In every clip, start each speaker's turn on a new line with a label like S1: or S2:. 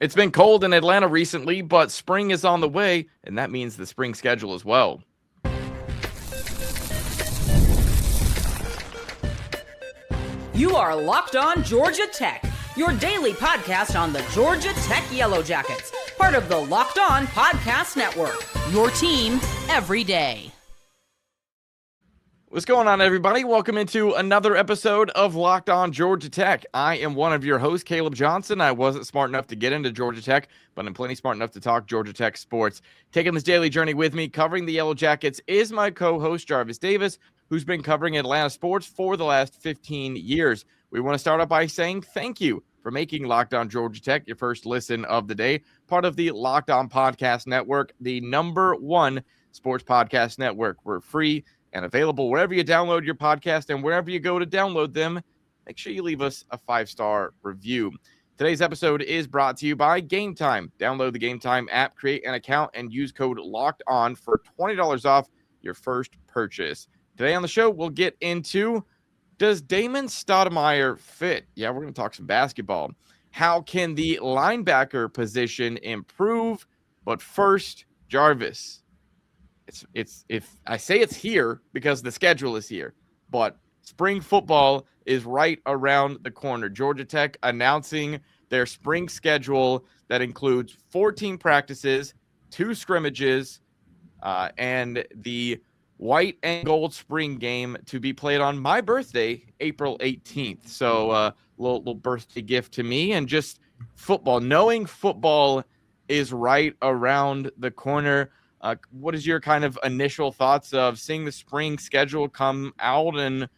S1: It's been cold in Atlanta recently, but spring is on the way, and that means the spring schedule as well.
S2: You are Locked On Georgia Tech, your daily podcast on the Georgia Tech Yellow Jackets, part of the Locked On Podcast Network, your team every day.
S1: What's going on, everybody? Welcome into another episode of Locked On Georgia Tech. I am one of your hosts, Caleb Johnson. I wasn't smart enough to get into Georgia Tech, but I'm plenty smart enough to talk Georgia Tech sports. Taking this daily journey with me, covering the Yellow Jackets, is my co-host, Jarvis Davis, who's been covering Atlanta sports for the last 15 years. We want to start out by saying thank you for making Locked On Georgia Tech your first listen of the day, part of the Locked On Podcast Network, the #1 sports podcast network. We're free and available wherever you download your podcast, and wherever you go to download them, make sure you leave us a 5-star review. Today's episode is brought to you by Game Time. Download the Game Time app, create an account, and use code LOCKEDON for $20 off your first purchase. Today on the show, we'll get into, does Damon Stoudamire fit? Yeah, we're going to talk some basketball. How can the linebacker position improve? But first, Jarvis. It's if I say it's here because the schedule is here, but spring football is right around the corner. Georgia Tech announcing their spring schedule that includes 14 practices, 2 scrimmages, and the white and gold spring game to be played on my birthday, April 18th. So little birthday gift to me, and just football, knowing football is right around the corner. What is your kind of initial thoughts of seeing the spring schedule come out, and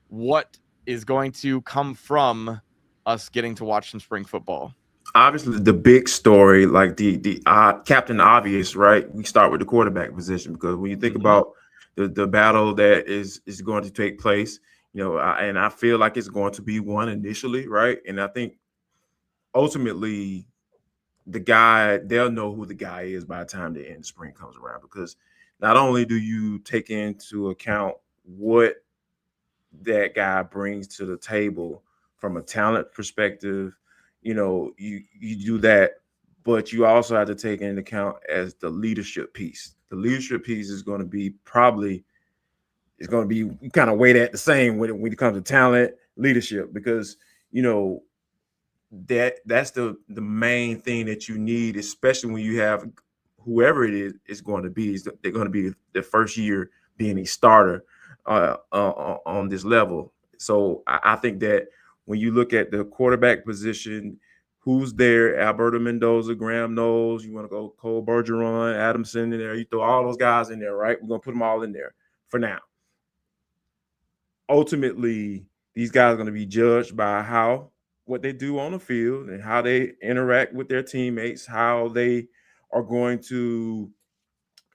S1: what is going to come from us getting to watch some spring football?
S3: Obviously, the big story, like the Captain Obvious, right? We start with the quarterback position, because when you think about the battle that is going to take place, and I feel like it's going to be one initially, right? And I think ultimately, the guy, they'll know who the guy is by the time the end of spring comes around, because not only do you take into account what that guy brings to the table from a talent perspective, you do that, but you also have to take into account as the leadership piece. The leadership piece is going to be you kind of weigh that the same when it comes to talent, leadership, because that's the main thing that you need, especially when you have whoever it is going to be. They're going to be the first year being a starter on this level. So I think that when you look at the quarterback position, who's there? Alberto Mendoza, Graham Knowles. You want to go Cole Bergeron, Adamson in there. You throw all those guys in there, right? We're going to put them all in there for now. Ultimately, these guys are going to be judged by what they do on the field and how they interact with their teammates, how they are going to,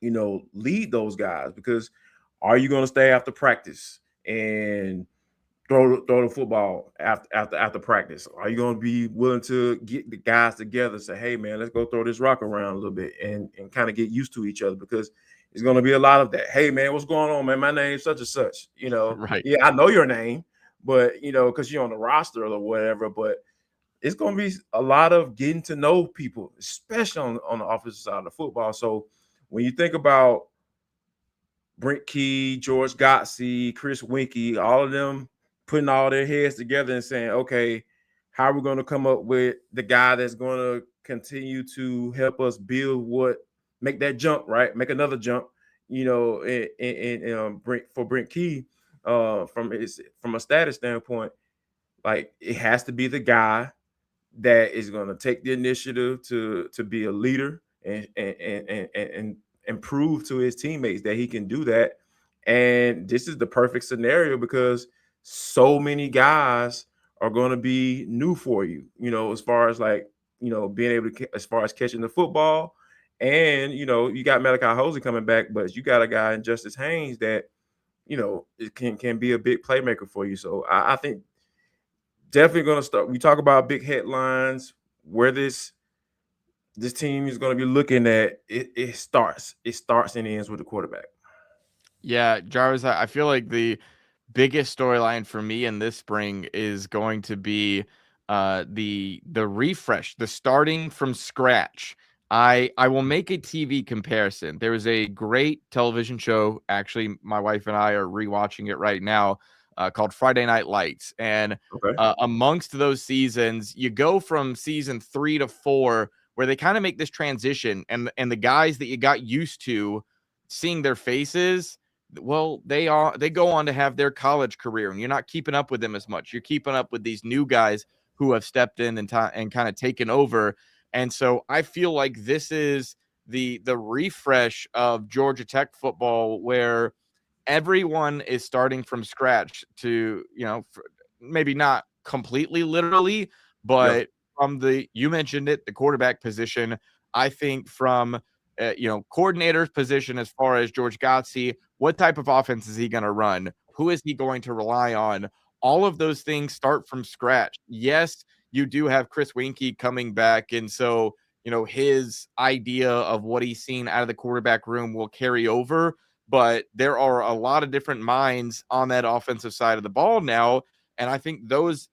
S3: lead those guys. Because are you going to stay after practice and throw the football after practice? Are you going to be willing to get the guys together and say, hey, man, let's go throw this rock around a little bit and kind of get used to each other? Because it's going to be a lot of that. Hey, man, what's going on, man? My name's such and such.
S1: Right.
S3: Yeah, I know your name, but, because you're on the roster or whatever. But it's going to be a lot of getting to know people, especially on the offensive side of the football. So when you think about Brent, George Godsey, Chris Winkie, all of them putting all their heads together and saying, okay, how are we going to come up with the guy that's going to continue to help us make that jump, right? Make another jump, for Brent Key, from a status standpoint, like, it has to be the guy that is going to take the initiative to be a leader and prove to his teammates that he can do that. And this is the perfect scenario, because so many guys are going to be new for you, as far as being able to, as far as catching the football. And, you got Malachi Hosey coming back, but you got a guy in Justice Haynes that, it can be a big playmaker for you. So I think definitely going to start. We talk about big headlines, where this team is going to be looking at. It starts and ends with the quarterback.
S1: Yeah, Jarvis, I feel like the biggest storyline for me in this spring is going to be the refresh, the starting from scratch. I will make a TV comparison. There is a great television show. Actually, my wife and I are rewatching it right now, called Friday Night Lights. And
S3: Okay.
S1: amongst those seasons, you go from season 3 to 4, where they kind of make this transition, and the guys that you got used to seeing their faces, well, they go on to have their college career, and you're not keeping up with them as much. You're keeping up with these new guys who have stepped in and kind of taken over. And so I feel like this is the refresh of Georgia Tech football, where everyone is starting from scratch to, maybe not completely literally,
S3: Yep.
S1: but from you mentioned it, the quarterback position. I think from coordinator's position, as far as George Godsey, what type of offense is he going to run? Who is he going to rely on? All of those things start from scratch. Yes, you do have Chris Weinke coming back, and so his idea of what he's seen out of the quarterback room will carry over. But there are a lot of different minds on that offensive side of the ball now, and I think those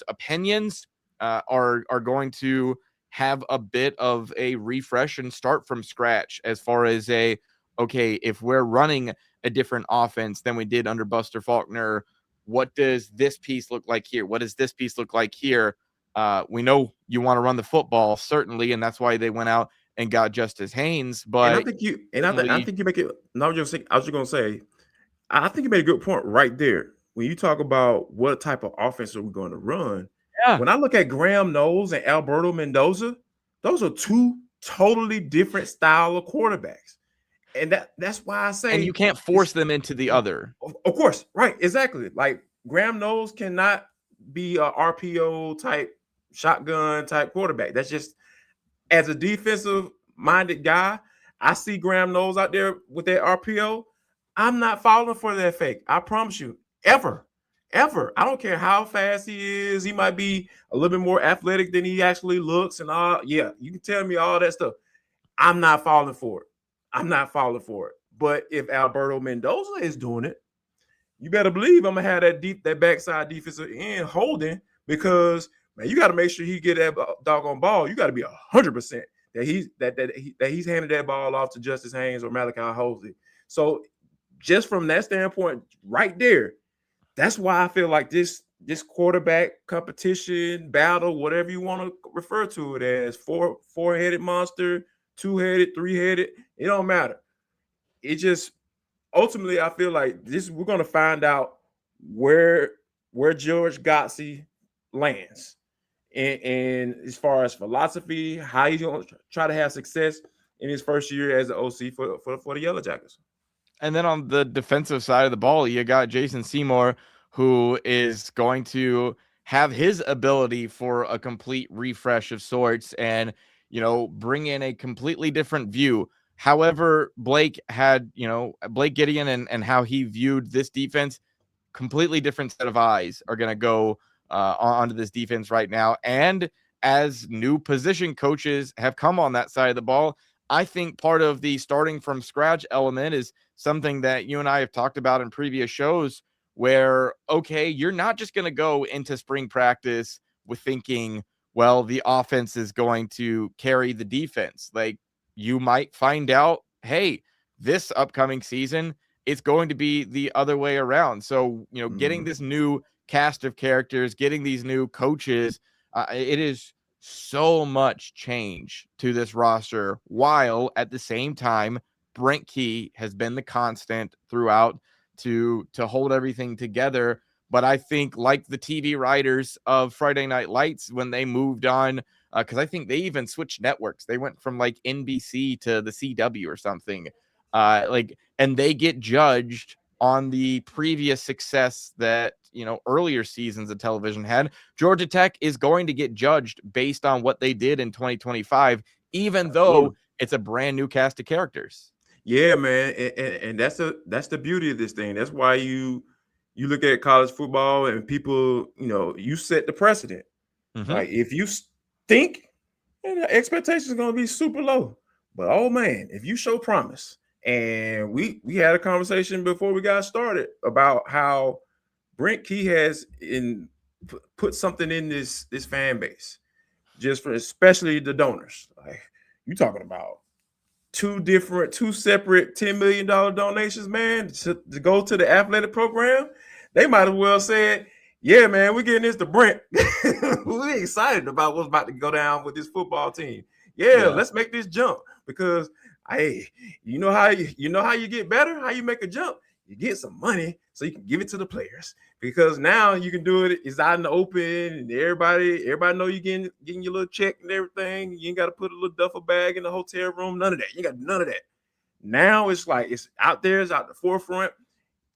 S1: opinions are going to have a bit of a refresh and start from scratch, as far as okay, if we're running a different offense than we did under Buster Faulkner, what does this piece look like here? What does this piece look like here? We know you want to run the football, certainly, and that's why they went out and got Justice Haynes.
S3: And I
S1: But
S3: think I think you make it. No, I was just gonna say, I think you made a good point right there. When you talk about what type of offense are we going to run,
S1: yeah,
S3: when I look at Graham Knowles and Alberto Mendoza, those are two totally different style of quarterbacks. And that's why I
S1: and
S3: say
S1: you can't force them into the other.
S3: of course, right, exactly. Like Graham Knowles cannot be a RPO type shotgun type quarterback. That's just, as a defensive minded guy, I see Graham Knowles out there with that RPO. I'm not falling for that fake. I promise you, ever. I don't care how fast he is. He might be a little bit more athletic than he actually looks and all. Yeah, you can tell me all that stuff. I'm not falling for it. But if Alberto Mendoza is doing it, you better believe I'm gonna have that backside defensive end holding, because man, you got to make sure he get that doggone ball. You got to be 100% that he's handed that ball off to Justice Haynes or Malachi Holsey. So just from that standpoint, right there, that's why I feel like this quarterback competition battle, whatever you want to refer to it as, four-headed monster, two-headed, three-headed, it don't matter. It just ultimately, I feel like we're going to find out where George Godsey lands, and as far as philosophy, how he's going to try to have success in his first year as an OC for the Yellow Jackets.
S1: And then on the defensive side of the ball, you got Jason Semore, who is going to have his ability for a complete refresh of sorts and, bring in a completely different view. However, Blake Gideon and how he viewed this defense, completely different set of eyes are going to go onto this defense right now. And as new position coaches have come on that side of the ball, I think part of the starting from scratch element is something that you and I have talked about in previous shows, where, okay, you're not just going to go into spring practice with thinking, well, the offense is going to carry the defense. Like, you might find out, hey, this upcoming season, it's going to be the other way around. So, getting this new cast of characters, getting these new coaches, it is so much change to this roster, while at the same time, Brent Key has been the constant throughout to hold everything together. But I think, like the TV writers of Friday Night Lights, when they moved on, because I think they even switched networks. They went from like NBC to the CW or something. And they get judged on the previous success that, earlier seasons of television had. Georgia Tech is going to get judged based on what they did in 2025, even though it's a brand new cast of characters.
S3: Yeah, man. And that's the beauty of this thing. That's why you look at college football and people, you set the precedent.
S1: Mm-hmm.
S3: Like, if you think, the expectations are going to be super low. But, oh, man, if you show promise. And we had a conversation before we got started about how Brent Key has, in put something in this fan base, just for especially the donors. Like you talking about two separate $10 million donations, man, to go to the athletic program. They might as well said, yeah, man, we're getting this to Brent. We're excited about what's about to go down with this football team. Yeah, let's make this jump, because hey, you know how you get better, how you make a jump. You get some money so you can give it to the players, because now you can do it. It's out in the open, and everybody know you getting your little check and everything. You ain't got to put a little duffel bag in the hotel room. None of that. You got none of that. Now it's like it's out there. It's out the forefront.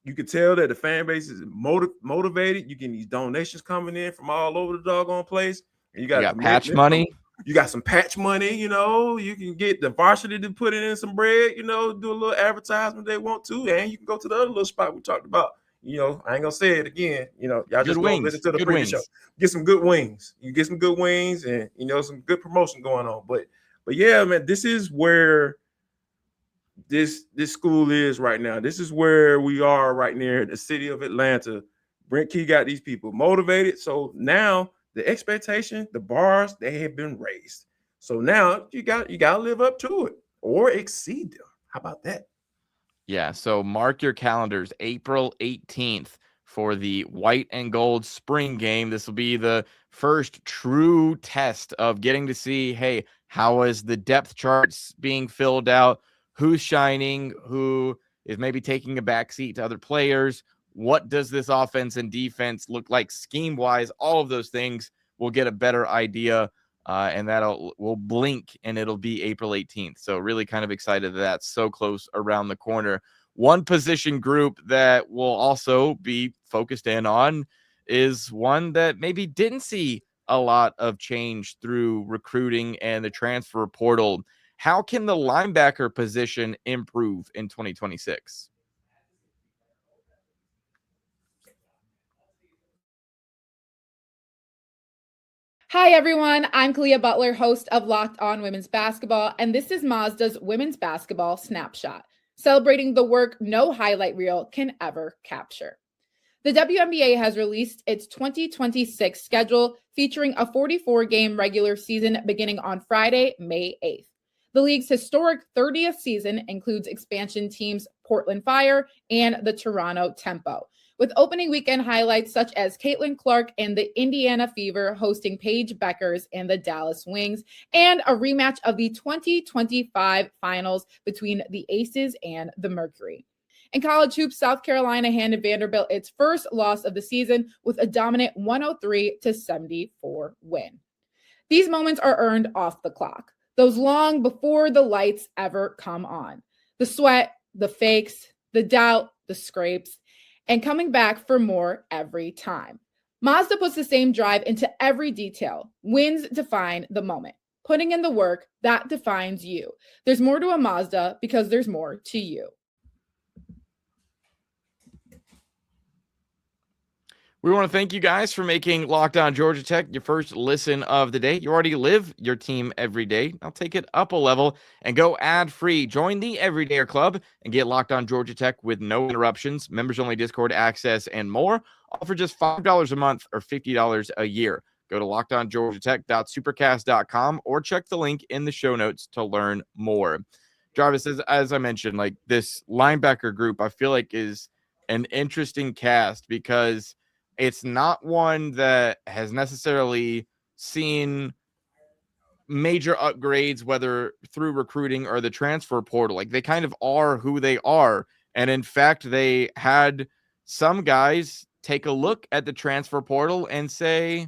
S3: You can tell that the fan base is motivated. You get these donations coming in from all over the doggone place. And you got
S1: patch money.
S3: You got some patch money, you can get the varsity to put it in some bread, do a little advertisement they want to, and you can go to the other little spot we talked about. I ain't gonna say it again. Y'all just go listen to the previous show. Get some good wings. You get some good wings and some good promotion going on. But yeah, man, this is where this school is right now. This is where we are right near the city of Atlanta. Brent Key got these people motivated. So now the expectation, the bars, they have been raised. So now you got to live up to it or exceed them. How about that?
S1: Yeah, so mark your calendars, April 18th for the white and gold spring game. This will be the first true test of getting to see, hey, how is the depth charts being filled out? Who's shining? Who is maybe taking a backseat to other players? What does this offense and defense look like scheme-wise? All of those things will get a better idea, and we'll blink, and it'll be April 18th. So really kind of excited that that's so close around the corner. One position group that we'll also be focused in on is one that maybe didn't see a lot of change through recruiting and the transfer portal. How can the linebacker position improve in 2026?
S4: Hi, everyone. I'm Kalia Butler, host of Locked On Women's Basketball, and this is Mazda's Women's Basketball Snapshot, celebrating the work no highlight reel can ever capture. The WNBA has released its 2026 schedule, featuring a 44-game regular season beginning on Friday, May 8th. The league's historic 30th season includes expansion teams Portland Fire and the Toronto Tempo, with opening weekend highlights such as Caitlin Clark and the Indiana Fever hosting Paige Beckers and the Dallas Wings, and a rematch of the 2025 finals between the Aces and the Mercury. In college hoops, South Carolina handed Vanderbilt its first loss of the season with a dominant 103-74 win. These moments are earned off the clock, those long before the lights ever come on. The sweat, the fakes, the doubt, the scrapes, and coming back for more every time. Mazda puts the same drive into every detail. Wins define the moment. Putting in the work, that defines you. There's more to a Mazda because there's more to you.
S1: We want to thank you guys for making Locked On Georgia Tech your first listen of the day. You already live your team every day. Now take it up a level and go ad-free. Join the Everydayer Club and get Locked On Georgia Tech with no interruptions, members-only Discord access, and more. All for just $5 a month or $50 a year. Go to lockedongeorgiatech.supercast.com or check the link in the show notes to learn more. Jarvis, as I mentioned, like this linebacker group, I feel like is an interesting cast because it's not one that has necessarily seen major upgrades, whether through recruiting or the transfer portal. Like they kind of are who they are. And in fact, they had some guys take a look at the transfer portal and say,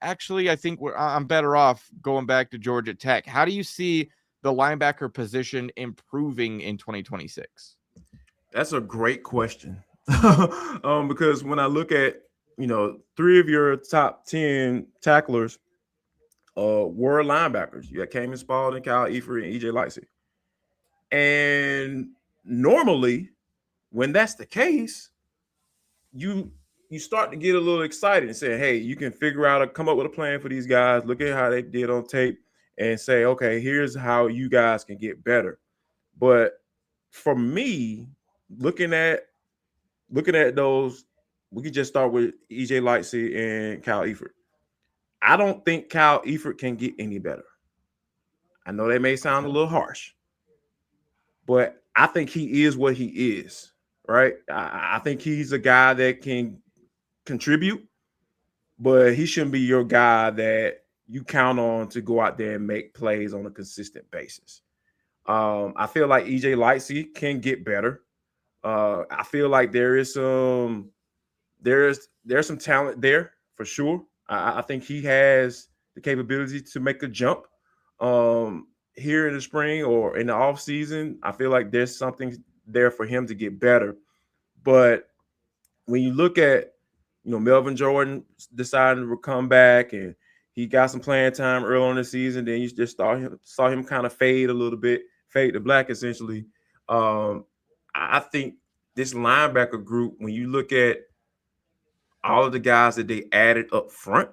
S1: actually, I think I'm better off going back to Georgia Tech. How do you see the linebacker position improving in 2026?
S3: That's a great question. Because when I look at, three of your top 10 tacklers were linebackers. You got Cayman Spaulding, Efford, and EJ Lightsey. And normally, when that's the case, you start to get a little excited and say, hey, you can come up with a plan for these guys, look at how they did on tape, and say, okay, here's how you guys can get better. But for me, looking at those we could just start with EJ Lightsey and Kyle Efford. I don't think Kyle Efford can get any better. I know that may sound a little harsh, but I think he is what he is, right? I think he's a guy that can contribute, but he shouldn't be your guy that you count on to go out there and make plays on a consistent basis. I feel like EJ Lightsey can get better. I feel like there's some talent there for sure. I think he has the capability to make a jump. Here in the spring or in the off season, I feel like there's something there for him to get better. But when you look at, Melvin Jordan deciding to come back and he got some playing time early on in the season, then you just saw him kind of fade a little bit, fade to black essentially. I think this linebacker group, when you look at all of the guys that they added up front,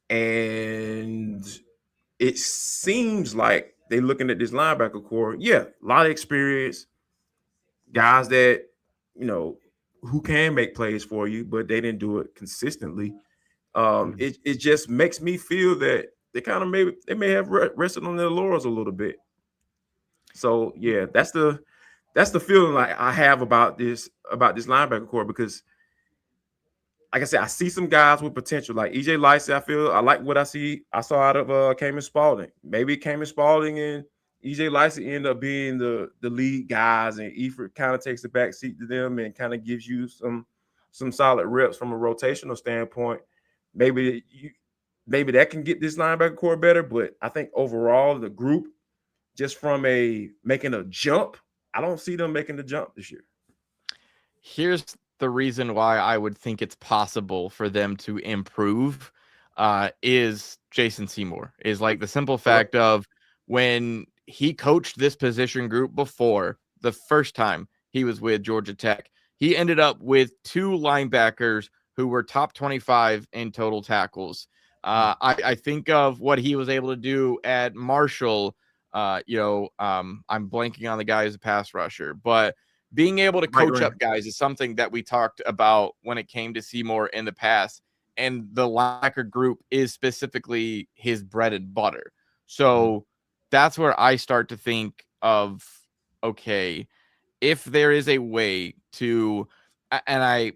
S3: and it seems like they're looking at this linebacker core. Yeah, a lot of experience, guys that, who can make plays for you, but they didn't do it consistently. It just makes me feel that they may have rested on their laurels a little bit. So yeah, that's the feeling like I have about this linebacker core, because like I said, I see some guys with potential, like EJ Lightsey. I like what I saw out of Cayman Spaulding. Maybe Cayman Spaulding and EJ Lightsey end up being the lead guys, and Efford kind of takes the back seat to them and kind of gives you some solid reps from a rotational standpoint. Maybe that can get this linebacker core better, but I think overall the group, just from making a jump, I don't see them making the jump this year.
S1: Here's the reason why I would think it's possible for them to improve is Jason Semore. Is like the simple fact of when he coached this position group before, the first time he was with Georgia Tech, he ended up with 2 linebackers who were top 25 in total tackles. I think of what he was able to do at Marshall. I'm blanking on the guy who's a pass rusher, but being able to coach up guys is something that we talked about when it came to Semore in the past, and the linebacker group is specifically his bread and butter. So that's where I start to think of, okay, if there is a way to, and I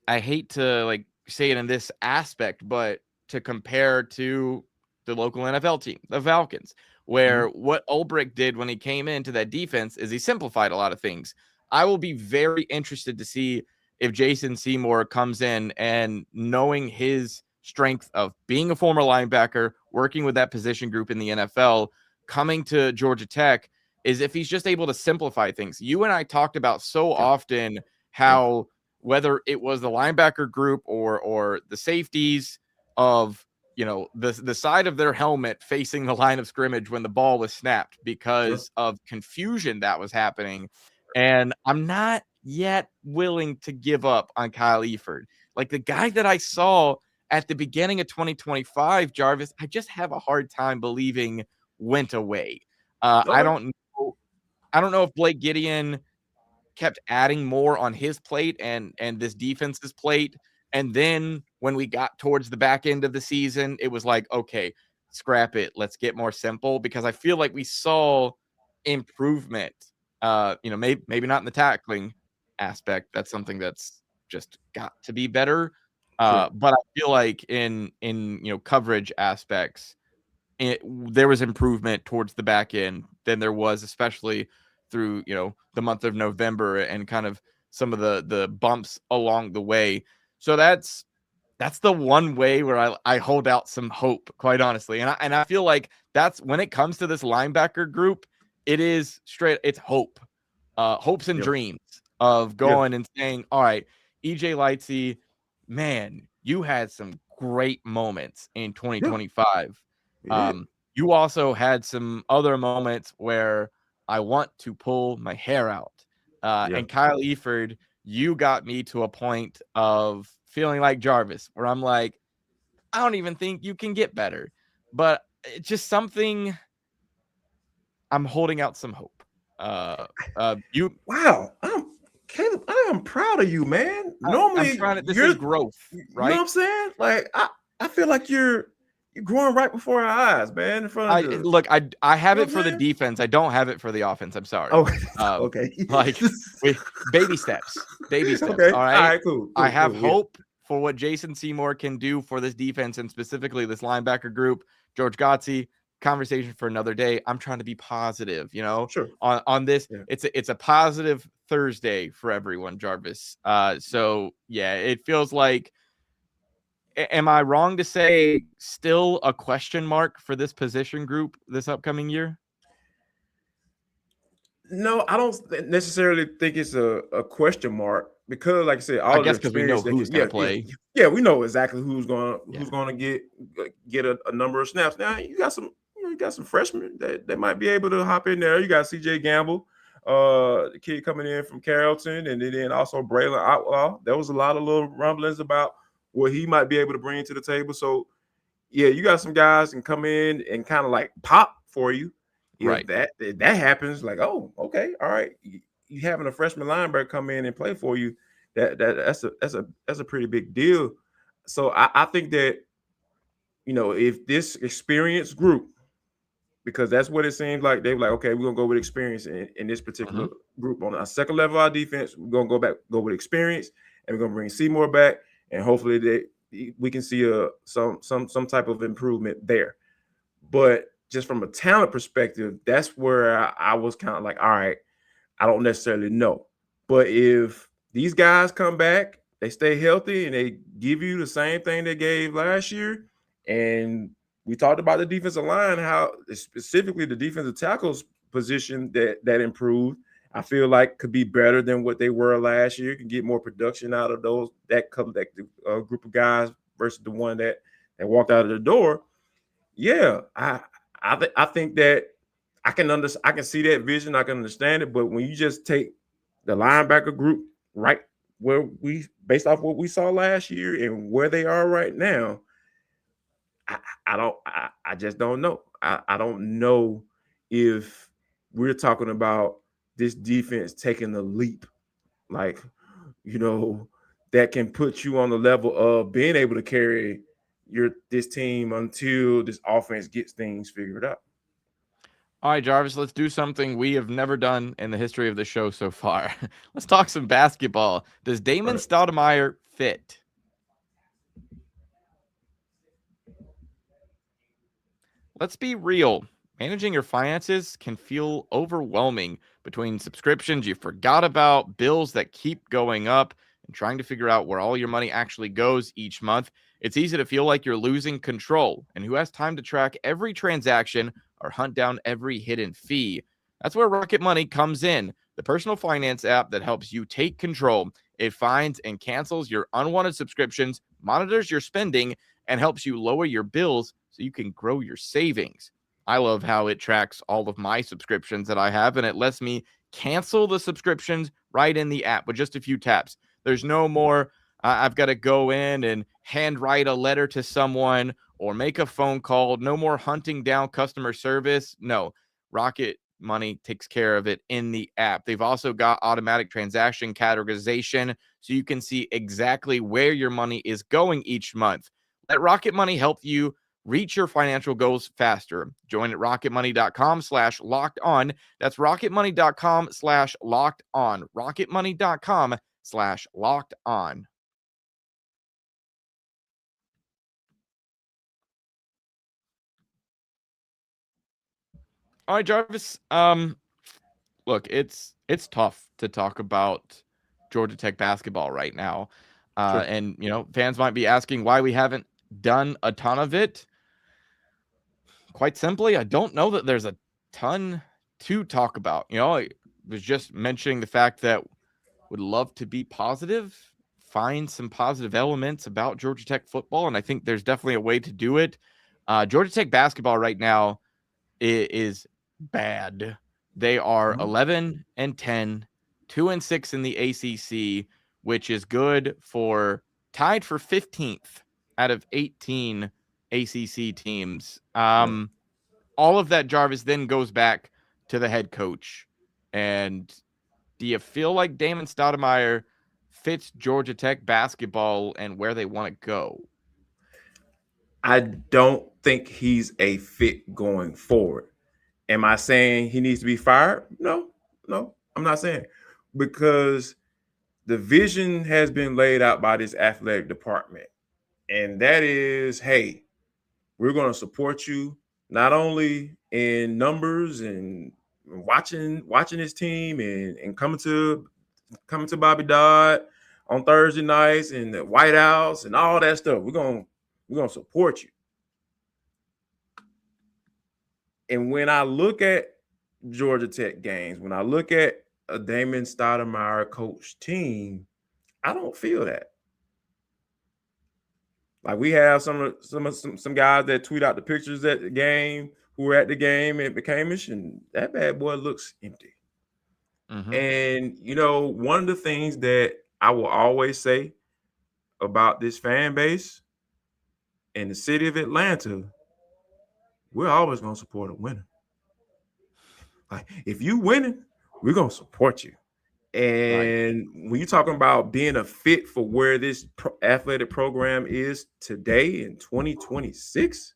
S1: hate to like say it in this aspect, but to compare to the local NFL team, the Falcons, where what Ulbrich did when he came into that defense is he simplified a lot of things. I will be very interested to see if Jason Semore comes in and, knowing his strength of being a former linebacker, working with that position group in the NFL, coming to Georgia Tech, is if he's just able to simplify things. You and I talked about so often how whether it was the linebacker group or the safeties of, the side of their helmet facing the line of scrimmage when the ball was snapped because of confusion that was happening. And I'm not yet willing to give up on Kyle Efford. Like the guy that I saw at the beginning of 2025, Jarvis, I just have a hard time believing went away. I don't know if Blake Gideon kept adding more on his plate and this defense's plate. And then when we got towards the back end of the season, it was like, okay, scrap it. Let's get more simple, because I feel like we saw improvement. Maybe not in the tackling aspect. That's something that's just got to be better. But I feel like in coverage aspects, there was improvement towards the back end than there was, especially through the month of November and kind of some of the bumps along the way. So that's the one way where I hold out some hope, quite honestly. And I feel like that's when it comes to this linebacker group, it is straight. It's hope, hopes and dreams of going and saying, all right, EJ Lightsey, man, you had some great moments in 2025. You also had some other moments where I want to pull my hair out. And Kyle Efford, you got me to a point of feeling like Jarvis, where I'm like, I don't even think you can get better. But it's just something, I'm holding out some hope.
S3: Wow. Caleb, I am proud of you, man.
S1: I'm
S3: Normally,
S1: trying to. This
S3: you're,
S1: is growth,
S3: you know what
S1: right?
S3: I'm saying? Like, I feel like you're growing right before our eyes, man. In front of the,
S1: Look. I have
S3: you know
S1: it
S3: what
S1: for
S3: I'm
S1: the
S3: saying?
S1: defense. I don't have it for the offense. I'm sorry.
S3: Oh,
S1: Um,
S3: okay.
S1: like baby steps, baby steps.
S3: Okay.
S1: All
S3: All
S1: right.
S3: right. Cool.
S1: I
S3: Cool.
S1: have
S3: Cool. Yeah.
S1: hope for what Jason Semore can do for this defense and specifically this linebacker group. George Godsey, conversation for another day. I'm trying to be positive,
S3: Sure.
S1: on this.
S3: Yeah.
S1: It's a positive Thursday for everyone, Jarvis. So yeah, it feels like. Am I wrong to say still a question mark for this position group this upcoming year?
S3: No, I don't necessarily think it's a question mark because, like I said,
S1: I
S3: all the
S1: guess because we know
S3: experience
S1: who's going to play.
S3: yeah, we know exactly who's
S1: Yeah.
S3: going to get a number of snaps. Now you got some freshmen that might be able to hop in there. You got C.J. Gamble, the kid coming in from Carrollton, and then also Braylon Outlaw. There was a lot of little rumblings about what he might be able to bring to the table. So yeah, you got some guys can come in and kind of like pop for you.
S1: Right.
S3: If that happens, like, oh, okay, all right, you having a freshman linebacker come in and play for you, that's a pretty big deal. So I think that if this experienced group, because that's what it seems like, they were like, okay, we're gonna go with experience in this particular group on our second level of our defense. We're gonna go with experience, and we're gonna bring Semore back, and hopefully we can see some type of improvement there. But just from a talent perspective, that's where I was kind of like, all right, I don't necessarily know. But if these guys come back, they stay healthy, and they give you the same thing they gave last year, and we talked about the defensive line, how specifically the defensive tackles position that improved, I feel like could be better than what they were last year. Can get more production out of that group of guys versus the one that walked out of the door. Yeah, I think that I can see that vision. I can understand it. But when you just take the linebacker group right where based off what we saw last year and where they are right now, I just don't know. I don't know if we're talking about this defense taking a leap, like, that can put you on the level of being able to carry this team until this offense gets things figured out.
S1: All right, Jarvis, let's do something we have never done in the history of the show so far. Let's talk some basketball. Does Damon Stoudamire fit? Let's be real. Managing your finances can feel overwhelming between subscriptions you forgot about, bills that keep going up, and trying to figure out where all your money actually goes each month. It's easy to feel like you're losing control. And who has time to track every transaction or hunt down every hidden fee? That's where Rocket Money comes in, the personal finance app that helps you take control. It finds and cancels your unwanted subscriptions, monitors your spending, and helps you lower your bills so you can grow your savings. I love how it tracks all of my subscriptions that I have, and it lets me cancel the subscriptions right in the app with just a few taps. There's no more, I've got to go in and handwrite a letter to someone or make a phone call. No more hunting down customer service. No, Rocket Money takes care of it in the app. They've also got automatic transaction categorization so you can see exactly where your money is going each month. Let Rocket Money help you reach your financial goals faster. Join at rocketmoney.com/locked on. That's rocketmoney.com/locked on. rocketmoney.com/locked on. All right, Jarvis. Look, it's tough to talk about Georgia Tech basketball right now.
S3: Sure.
S1: And fans might be asking why we haven't done a ton of it. Quite simply, I don't know that there's a ton to talk about. I was just mentioning the fact that would love to be positive, find some positive elements about Georgia Tech football, and I think there's definitely a way to do it. Georgia Tech basketball right now is bad. They are 11-10, 2-6 in the ACC, which is good for tied for 15th out of 18 ACC teams. All of that, Jarvis, then goes back to the head coach. And Do you feel like Damon Stoudamire fits Georgia Tech basketball and where they want to go?
S3: I don't think he's a fit going forward. Am I saying he needs to be fired? No, I'm not saying, because the vision has been laid out by this athletic department. And that is, hey, we're going to support you not only in numbers and watching his team and coming to Bobby Dodd on Thursday nights and the White House and all that stuff. We're gonna support you. And when I look at Georgia Tech games, when I look at a Damon Stoudamire coach team, I don't feel that. Like, we have some guys that tweet out the pictures at the game who were at the game at McCamish, and that bad boy looks empty.
S1: Mm-hmm.
S3: And, you know, one of the things that I will always say about this fan base in the city of Atlanta, we're always going to support a winner. Like, if you winning, we're going to support you. And when you're talking about being a fit for where this athletic program is today in 2026,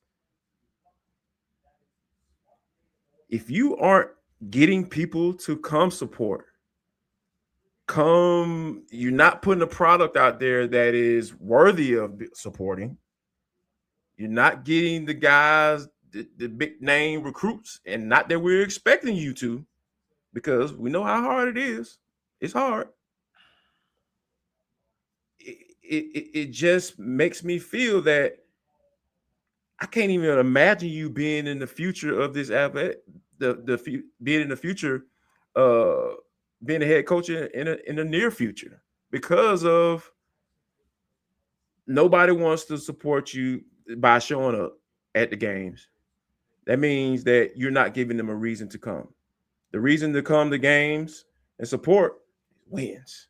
S3: if you aren't getting people to come support, you're not putting a product out there that is worthy of supporting, you're not getting the guys, the big name recruits, and not that we're expecting you to, because we know how hard it is. It's hard. It just makes me feel that I can't even imagine you being in the future of this athletic, being in the future, being a head coach in the near future, because of nobody wants to support you by showing up at the games. That means that you're not giving them a reason to come. The reason to come to games and support wins.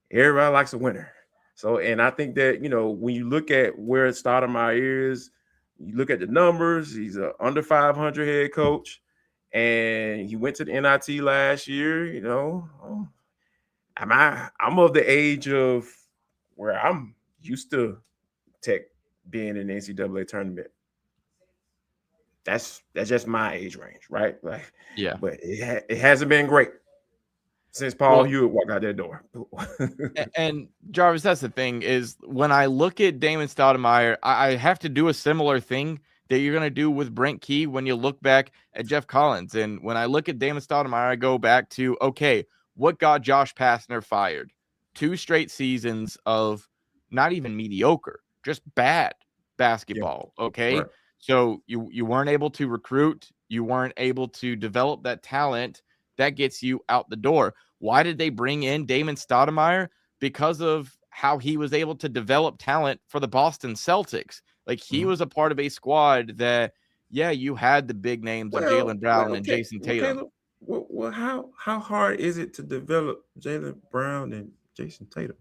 S3: Everybody likes a winner. So, and I think that, you know, when you look at where Stoudamire is, you look at the numbers, he's an under 500 head coach, and he went to the NIT last year. You know, I'm of the age of where I'm used to Tech being in the NCAA tournament. That's just my age range, right? Like,
S1: yeah,
S3: but it hasn't been great since Paul Hewitt walked out that door.
S1: And Jarvis, that's the thing, is when I look at Damon Stoudamire, I have to do a similar thing that you're going to do with Brent Key when you look back at Jeff Collins. And when I look at Damon Stoudamire, I go back to, okay, what got Josh Pastner fired? 2 straight seasons of not even mediocre, just bad basketball, okay?
S3: Right.
S1: So you weren't able to recruit, you weren't able to develop that talent that gets you out the door. Why did they bring in Damon Stoudamire? Because of how he was able to develop talent for the Boston Celtics. Like, he was a part of a squad that, yeah, you had the big names of Jaylen Brown and Jason Tatum.
S3: Caleb, how hard is it to develop Jaylen Brown and Jason Tatum?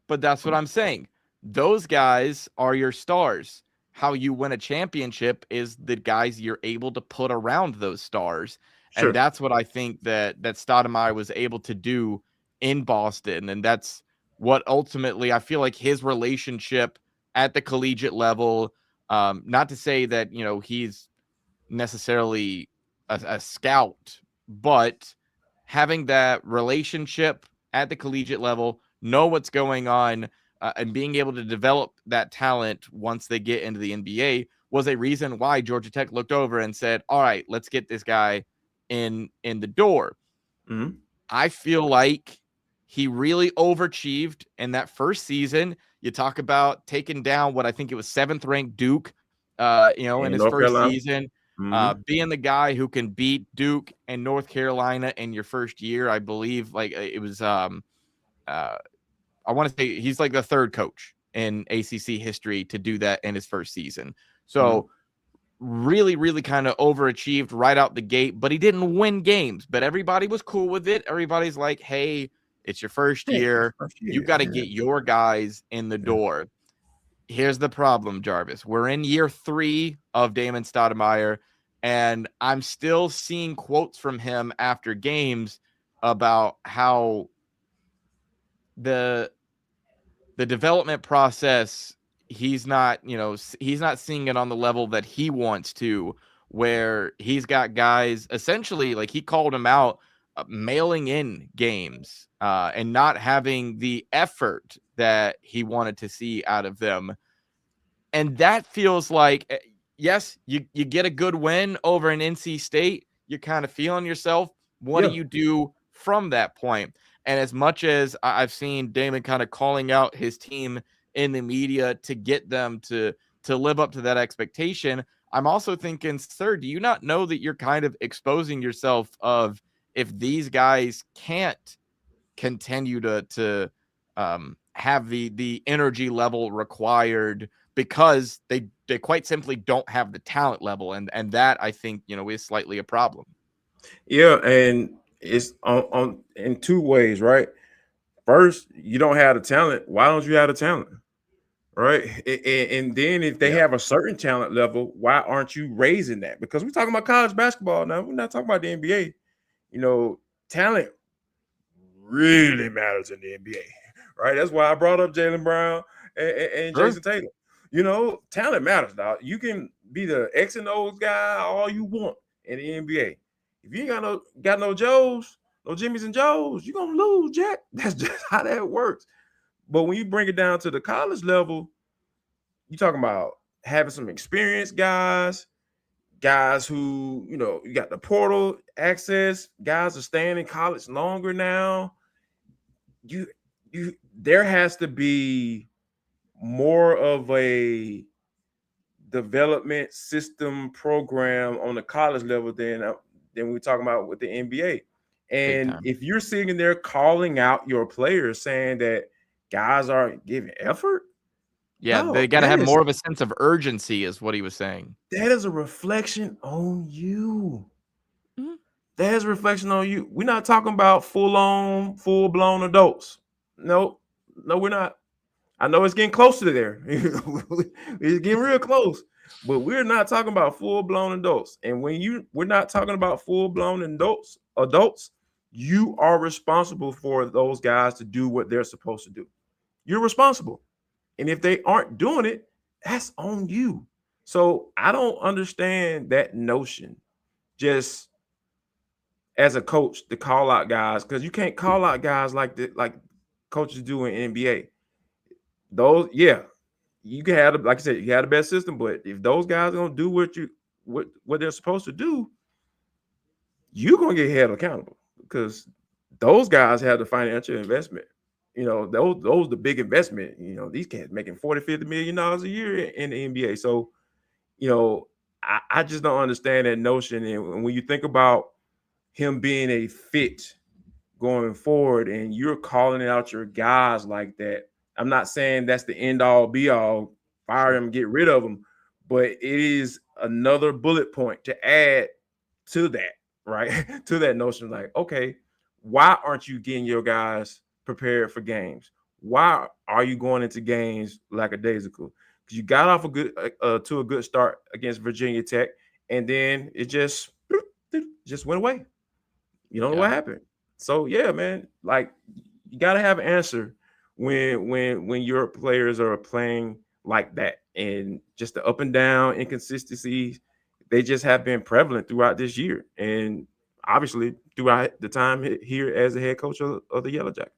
S1: But that's what I'm saying. Those guys are your stars. How you win a championship is the guys you're able to put around those stars. Sure. And that's what I think that Stoudamire was able to do in Boston. And that's what ultimately I feel like his relationship at the collegiate level, not to say that, you know, he's necessarily a scout, but having that relationship at the collegiate level, know what's going on, and being able to develop that talent once they get into the NBA was a reason why Georgia Tech looked over and said, all right, let's get this guy in the door.
S3: Mm-hmm.
S1: I feel like he really overachieved in that first season. You talk about taking down what I think it was 7th ranked Duke, in his
S3: North
S1: first
S3: Carolina
S1: season, being the guy who can beat Duke and North Carolina in your first year. I believe like it was, I want to say he's like the 3rd coach in ACC history to do that in his first season. So really, really kind of overachieved right out the gate, but he didn't win games, but everybody was cool with it. Everybody's like, hey, it's your first year. You got to get your guys in the door. Here's the problem, Jarvis. We're in year 3 of Damon Stoudamire, and I'm still seeing quotes from him after games about how the development process, he's not seeing it on the level that he wants to, where he's got guys essentially, like he called him out, mailing in games and not having the effort that he wanted to see out of them. And that feels like, yes, you get a good win over an NC State, you're kind of feeling yourself. What do you do from that point? And as much as I've seen Damon kind of calling out his team in the media to get them to live up to that expectation, I'm also thinking, sir, do you not know that you're kind of exposing yourself of, if these guys can't continue to have the energy level required, because they quite simply don't have the talent level, and that, I think, is slightly a problem.
S3: Yeah, and it's on in two ways, right? First, you don't have the talent. Why don't you have the talent? Right. And then if they have a certain talent level, why aren't you raising that? Because we're talking about college basketball now. We're not talking about the NBA. Talent really matters in the NBA, right? That's why I brought up Jaylen Brown and
S1: Sure.
S3: Jason Tatum. Talent matters, dog. You can be the X and O's guy all you want in the NBA. If you ain't got no Joes, no Jimmys and Joes, you're gonna lose, Jack. That's just how that works. But when you bring it down to the college level, you're talking about having some experienced guys who, you got the portal access, guys are staying in college longer now. There has to be more of a development system program on the college level than we're talking about with the NBA. And if you're sitting there calling out your players saying that guys aren't giving effort,
S1: they got to have more of a sense of urgency, is what he was saying.
S3: That is a reflection on you.
S1: Mm-hmm.
S3: That is a reflection on you. We're not talking about full-blown adults. No, we're not. I know it's getting closer to there. It's getting real close. But we're not talking about full-blown adults. And we're not talking about full-blown adults, you are responsible for those guys to do what they're supposed to do. You're responsible. And if they aren't doing it, that's on you. So I don't understand that notion just as a coach to call out guys, because you can't call out guys like coaches do in NBA. Those, you can have, like I said, you have the best system, but if those guys don't do what they're supposed to do, you're gonna get held accountable, because those guys have the financial investment. Those the big investment. These cats making $40-50 million a year in the NBA. So, I just don't understand that notion. And when you think about him being a fit going forward, and you're calling out your guys like that, I'm not saying that's the end all be all, fire them, get rid of them, but it is another bullet point to add to that, right? To that notion, like, okay, why aren't you getting your guys prepared for games? Why are you going into games lackadaisical? Because you got off to a good start against Virginia Tech, and then it just went away. You don't know what happened. So man, like, you got to have an answer when your players are playing like that, and just the up and down inconsistencies, they just have been prevalent throughout this year, and obviously throughout the time here as the head coach of the Yellow Jackets.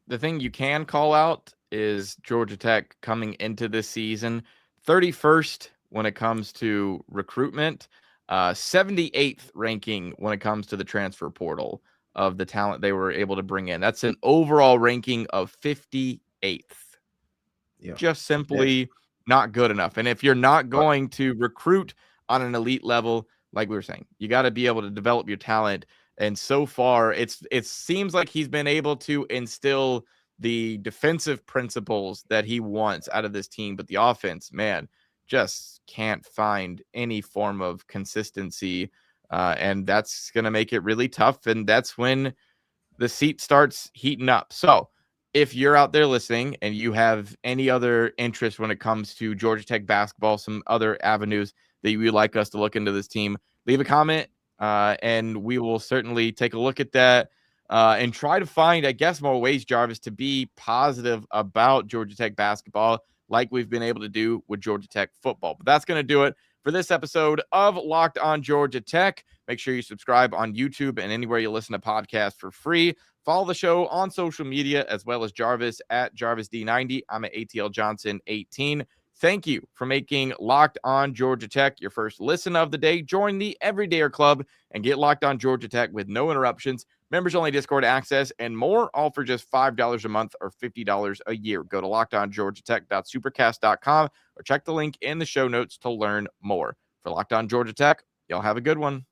S1: The thing you can call out is Georgia Tech coming into this season 31st when it comes to recruitment, 78th ranking when it comes to the transfer portal of the talent they were able to bring in. That's an overall ranking of 58th. Just simply not good enough. And if you're not going to recruit on an elite level, like we were saying, you got to be able to develop your talent. And so far, it seems like he's been able to instill the defensive principles that he wants out of this team, but the offense, man, just can't find any form of consistency, and that's going to make it really tough, and that's when the seat starts heating up. So if you're out there listening and you have any other interest when it comes to Georgia Tech basketball, some other avenues that you would like us to look into this team, leave a comment, and we will certainly take a look at that. and try to find, I guess, more ways, Jarvis, to be positive about Georgia Tech basketball like we've been able to do with Georgia Tech football. But that's going to do it for this episode of Locked on Georgia Tech. Make sure you subscribe on YouTube and anywhere you listen to podcasts for free. Follow the show on social media as well as Jarvis at JarvisD90. I'm at ATL Johnson 18. Thank you for making Locked on Georgia Tech your first listen of the day. Join the Everydayer Club and get Locked on Georgia Tech with no interruptions, members only Discord access, and more, all for just $5 a month or $50 a year. Go to lockedongeorgiatech.supercast.com or check the link in the show notes to learn more. For Locked on Georgia Tech, y'all have a good one.